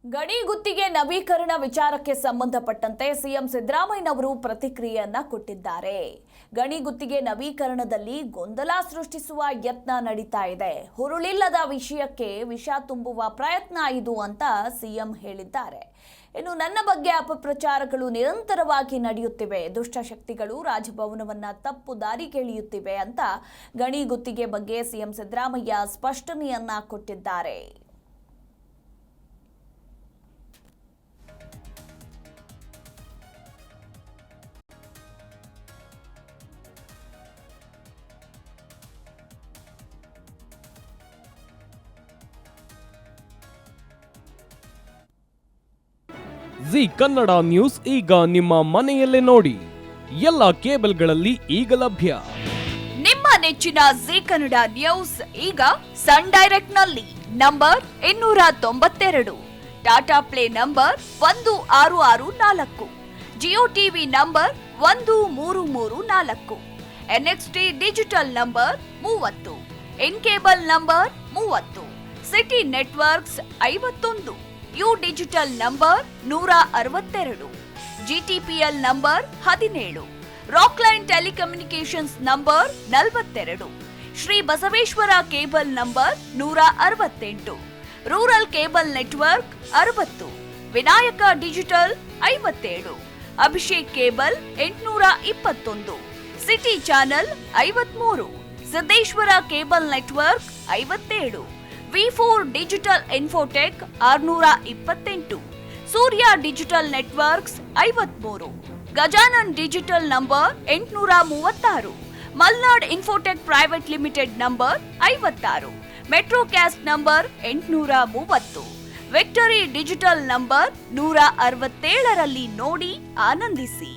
ಗಡಿ ಗುತ್ತಿಗೆ ನವೀಕರಣ ವಿಚಾರಕ್ಕೆ ಸಂಬಂಧಪಟ್ಟಂತೆ ಸಿಎಂ ಸಿದ್ದರಾಮಯ್ಯನವರು ಪ್ರತಿಕ್ರಿಯೆಯನ್ನ ಕೊಟ್ಟಿದ್ದಾರೆ. ಗಣಿ ಗುತ್ತಿಗೆ ನವೀಕರಣದಲ್ಲಿ ಗೊಂದಲ ಸೃಷ್ಟಿಸುವ ಯತ್ನ ನಡೀತಾ ಇದೆ. ಹುರುಳಿಲ್ಲದ ವಿಷಯಕ್ಕೆ ವಿಷ ತುಂಬುವ ಪ್ರಯತ್ನ ಇದು ಅಂತ ಸಿಎಂ ಹೇಳಿದ್ದಾರೆ. ಇನ್ನು ನನ್ನ ಬಗ್ಗೆ ಅಪಪ್ರಚಾರಗಳು ನಿರಂತರವಾಗಿ ನಡೆಯುತ್ತಿವೆ, ದುಷ್ಟಶಕ್ತಿಗಳು ರಾಜಭವನವನ್ನ ತಪ್ಪು ದಾರಿಗೆ ಎಳೆಯುತ್ತಿವೆ ಅಂತ ಗಣಿ ಗುತ್ತಿಗೆ ಬಗ್ಗೆ ಸಿಎಂ ಸಿದ್ದರಾಮಯ್ಯ ಸ್ಪಷ್ಟನೆಯನ್ನ ಕೊಟ್ಟಿದ್ದಾರೆ. ಜಿ ಕನ್ನಡ ನ್ಯೂಸ್ ಈಗ ನಿಮ್ಮ ಮನೆಯಲ್ಲೇ ನೋಡಿ. ಎಲ್ಲ ಕೇಬಲ್ಗಳಲ್ಲಿ ಈಗ ಲಭ್ಯ. ನಿಮ್ಮ ನೆಚ್ಚಿನ ಜಿ ಕನ್ನಡ ನ್ಯೂಸ್ ಈಗ ಸನ್ ಡೈರೆಕ್ಟ್ ನಲ್ಲಿ number 292, Tata play number 1664, Jio TV number 1334, NXT digital number 30, in cable number 30, city networks 51, U digital number 162, GTPL number 17, Rockline telecommunications number 42, Shri Basaveshwara cable number 168, rural cable network 60, Vinayaka digital 57, Abhishek cable 821, city channel 53, Siddeshwara cable network 57, V4 digital Infotech 628, Surya digital networks 53, Gajanan digital number 836, Malnad infotech private limited number 56, metrocast number 830, victory digital number 167ರಲ್ಲಿ ನೋಡಿ ಆನಂದಿಸಿ.